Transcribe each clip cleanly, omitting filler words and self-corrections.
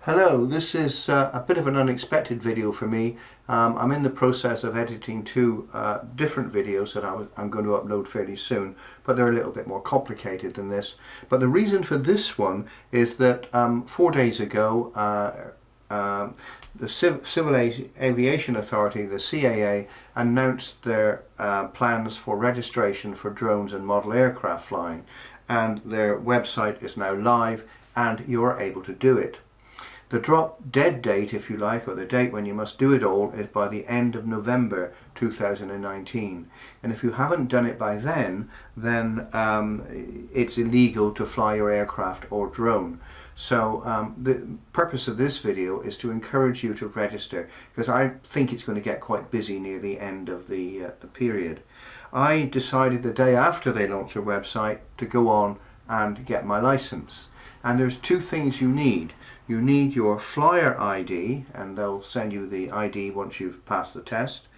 Hello, this is a bit of an unexpected video for me. I'm in the process of editing two different videos that I'm going to upload fairly soon, but they're a little bit more complicated than this. But the reason for this one is that 4 days ago the Civil Aviation Authority, the CAA, announced their plans for registration for drones and model aircraft flying, and their website is now live and you're able to do it. The drop dead date, if you like, or the date when you must do it all, is by the end of November 2019. And if you haven't done it by then it's illegal to fly your aircraft or drone. So the purpose of this video is to encourage you to register, because I think it's going to get quite busy near the end of the period. I decided the day after they launched their website to go on and get my license. And there's two things you need. You need your flyer ID, and they'll send you the ID once you've passed the test,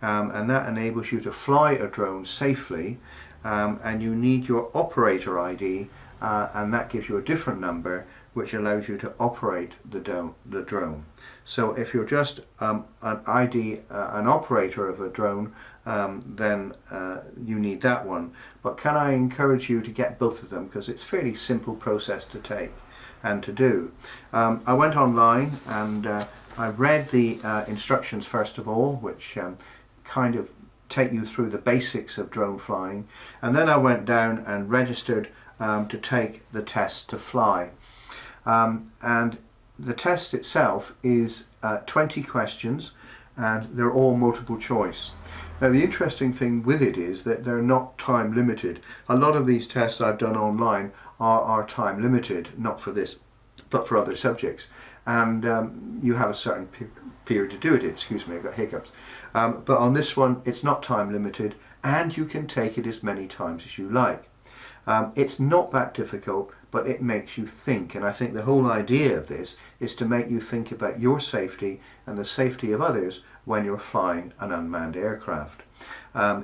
and that enables you to fly a drone safely. And you need your operator ID, and that gives you a different number which allows you to operate the drone. So if you're just an operator of a drone, then you need that one. But can I encourage you to get both of them, because it's a fairly simple process to take and to do. I went online and I read the instructions first of all, which kind of take you through the basics of drone flying, and then I went down and registered to take the test to fly. And the test itself is 20 questions, and they're all multiple choice. Now the interesting thing with it is that they're not time limited. A lot of these tests I've done online are time limited, not for this but for other subjects, and you have a certain period to do it. Excuse me, I got hiccups. But on this one it's not time limited, and you can take it as many times as you like. It's not that difficult, but it makes you think, and I think the whole idea of this is to make you think about your safety and the safety of others when you're flying an unmanned aircraft.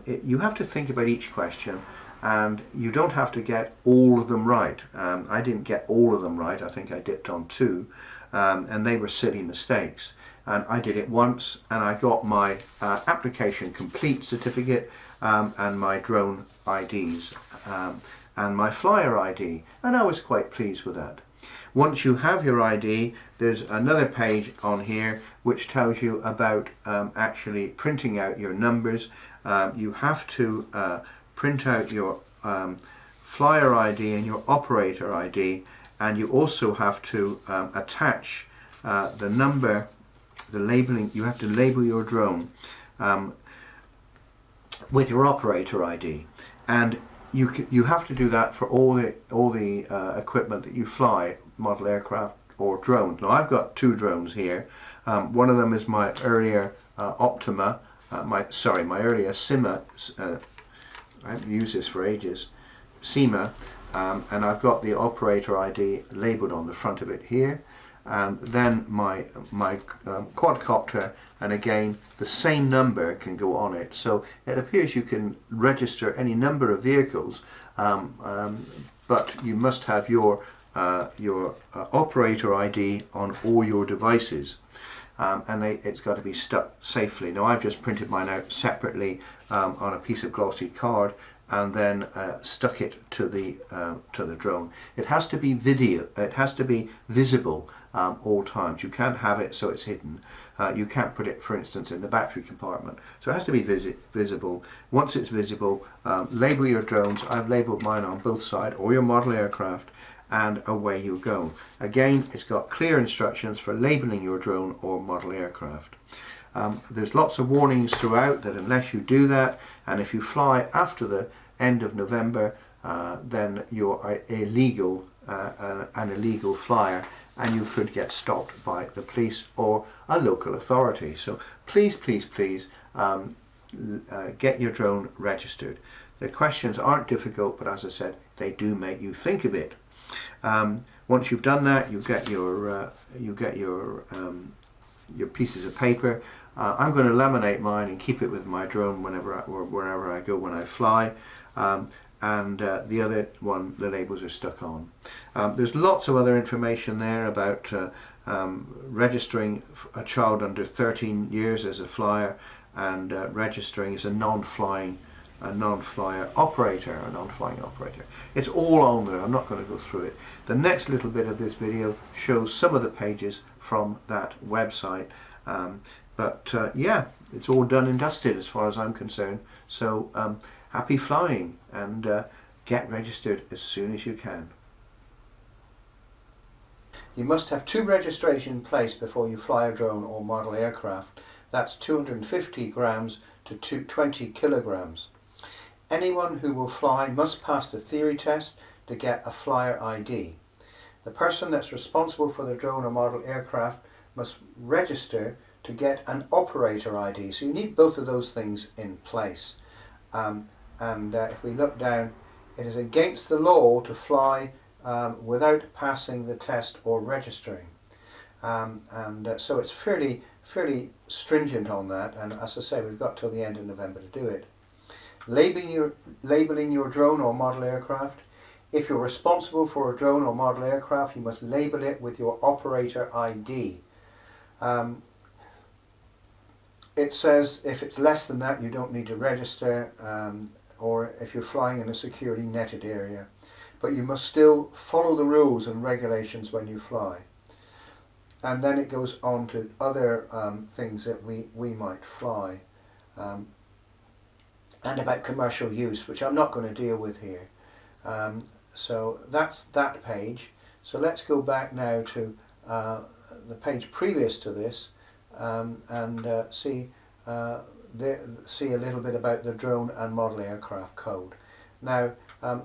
You have to think about each question, and you don't have to get all of them right. I didn't get all of them right. I think I dipped on 2, and they were silly mistakes. And I did it once, and I got my application complete certificate, and my drone IDs, and my flyer ID, and I was quite pleased with that. Once you have your ID, there's another page on here which tells you about actually printing out your numbers. You have to print out your flyer ID and your operator ID, and you also have to attach the number, the labeling. You have to label your drone with your operator ID, and you have to do that for all the equipment that you fly, model aircraft or drones. Now I've got 2 drones here. One of them is my earlier Optima, my earlier Sima. I haven't used this for ages, Sima, and I've got the operator ID labelled on the front of it here, and then my quadcopter, and again the same number can go on it. So it appears you can register any number of vehicles, but you must have your operator ID on all your devices, and it's got to be stuck safely. Now I've just printed mine out separately on a piece of glossy card, and then stuck it to the drone. It has to be it has to be visible all times. You can't have it so it's hidden. You can't put it, for instance, in the battery compartment. So it has to be visible. Once it's visible, label your drones. I've labelled mine on both sides, or your model aircraft, and away you go. Again, it's got clear instructions for labelling your drone or model aircraft. There's lots of warnings throughout that unless you do that, and if you fly after the end of November, then you're illegal, an illegal flyer, and you could get stopped by the police or a local authority. So please, please, please get your drone registered. The questions aren't difficult, but as I said, they do make you think a bit. Once you've done that, you get your pieces of paper. I'm going to laminate mine and keep it with my drone wherever I go when I fly. And the other one, the labels are stuck on. There's lots of other information there about registering a child under 13 years as a flyer, and registering as a non-flyer operator, a non-flying operator. It's all on there. I'm not going to go through it. The next little bit of this video shows some of the pages from that website. Yeah, it's all done and dusted as far as I'm concerned. So happy flying, and get registered as soon as you can. You must have 2 registrations in place before you fly a drone or model aircraft. That's 250 grams to 20 kilograms. Anyone who will fly must pass the theory test to get a flyer ID. The person that's responsible for the drone or model aircraft must register to get an operator ID. So you need both of those things in place. If we look down, it is against the law to fly without passing the test or registering. So it's fairly stringent on that, and as I say, we've got till the end of November to do it. Labelling your drone or model aircraft. If you're responsible for a drone or model aircraft, you must label it with your operator ID. It says if it's less than that, you don't need to register, or if you're flying in a securely netted area. But you must still follow the rules and regulations when you fly. And then it goes on to other things that we might fly, and about commercial use, which I'm not going to deal with here. So that's that page. So let's go back now to the page previous to this, and see a little bit about the drone and model aircraft code. Now,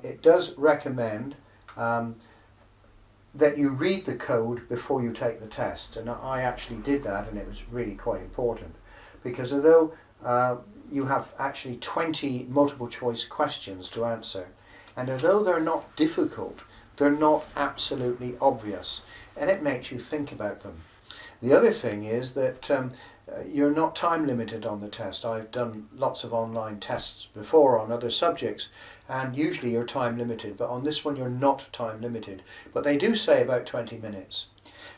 it does recommend that you read the code before you take the test, and I actually did that, and it was really quite important, because although you have actually 20 multiple choice questions to answer, and although they're not difficult, they're not absolutely obvious, and it makes you think about them. The other thing is that you're not time limited on the test. I've done lots of online tests before on other subjects, and usually you're time limited, but on this one you're not time limited. But they do say about 20 minutes.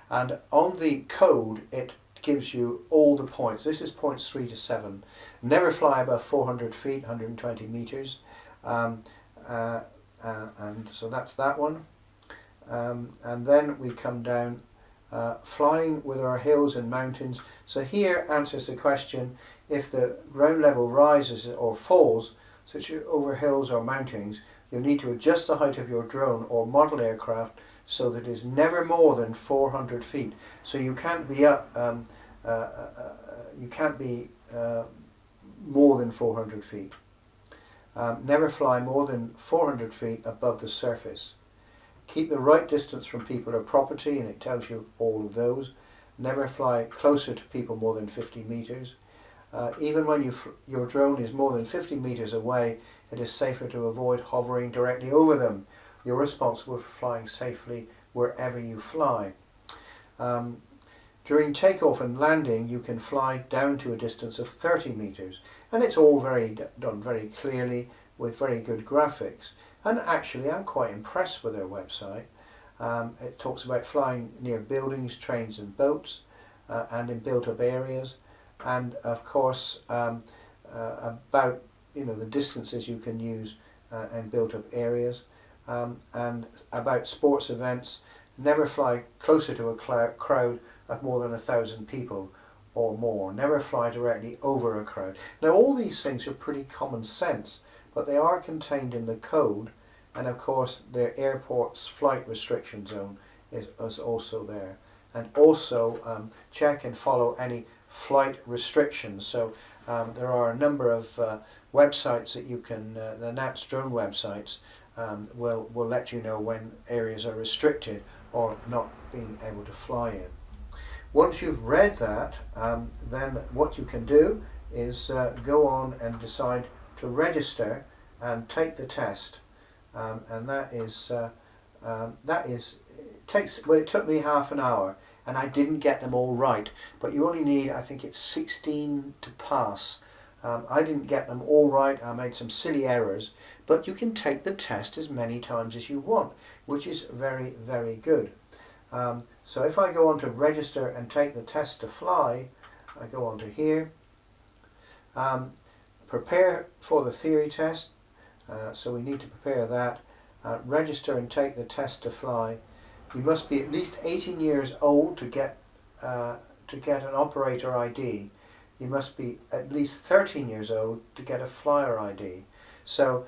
And on the code it gives you all the points. This is points 3 to 7. Never fly above 400 feet, 120 meters. And so that's that one. And then we come down, flying with our hills and mountains. So here answers the question, if the ground level rises or falls, such as over hills or mountains, you'll need to adjust the height of your drone or model aircraft so that it is never more than 400 feet. So you can't be up, more than 400 feet. Never fly more than 400 feet above the surface. Keep the right distance from people or property, and it tells you all of those. Never fly closer to people more than 50 meters. Even when your drone is more than 50 meters away, it is safer to avoid hovering directly over them. You're responsible for flying safely wherever you fly. During takeoff and landing, you can fly down to a distance of 30 meters, and it's all done very clearly with very good graphics. And actually, I'm quite impressed with their website. It talks about flying near buildings, trains and boats, and in built-up areas, and of course about the distances you can use in built-up areas, and about sports events. Never fly closer to a crowd of more than 1,000 people or more. Never fly directly over a crowd. Now all these things are pretty common sense, but they are contained in the code, and of course the airport's flight restriction zone is also there. And also check and follow any flight restrictions. So there are a number of websites that you can, the NATS drone websites will let you know when areas are restricted or not being able to fly in. Once you've read that, then what you can do is go on and decide to register and take the test, and it took me half an hour, and I didn't get them all right, but you only need, I think it's 16 to pass. I didn't get them all right, I made some silly errors, but you can take the test as many times as you want, which is very, very good. So if I go on to register and take the test to fly, I go on to here, prepare for the theory test, so we need to prepare that, register and take the test to fly. You must be at least 18 years old to get an operator ID. You must be at least 13 years old to get a flyer ID. So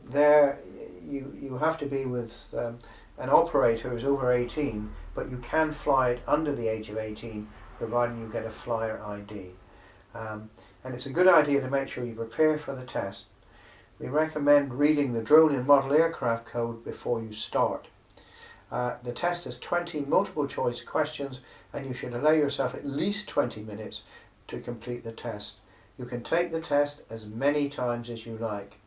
there you have to be with an operator who's over 18, but you can fly it under the age of 18 providing you get a flyer ID. And it's a good idea to make sure you prepare for the test. We recommend reading the drone and model aircraft code before you start. The test has 20 multiple choice questions, and you should allow yourself at least 20 minutes to complete the test. You can take the test as many times as you like.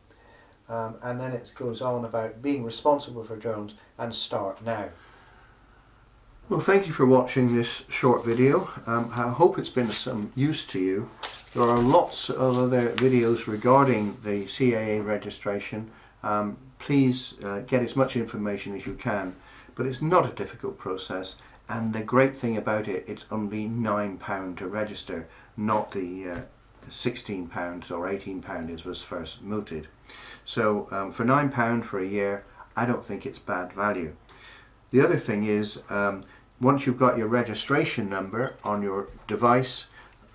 And then it goes on about being responsible for drones and start now. Well, thank you for watching this short video. I hope it's been of some use to you. There are lots of other videos regarding the CAA registration. Please get as much information as you can, but it's not a difficult process, and the great thing about it, it's only £9 to register, not the £16 or £18 as was first mooted. So for £9 for a year, I don't think it's bad value. The other thing is, once you've got your registration number on your device,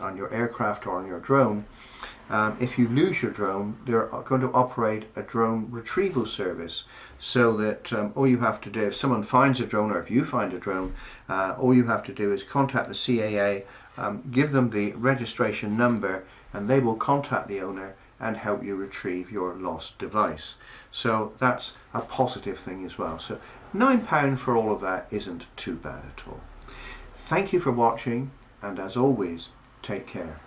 on your aircraft or on your drone, if you lose your drone, they're going to operate a drone retrieval service, so that all you have to do, if someone finds a drone or if you find a drone, all you have to do is contact the CAA, give them the registration number, and they will contact the owner and help you retrieve your lost device. So that's a positive thing as well. So £9 for all of that isn't too bad at all. Thank you for watching, and as always, take care.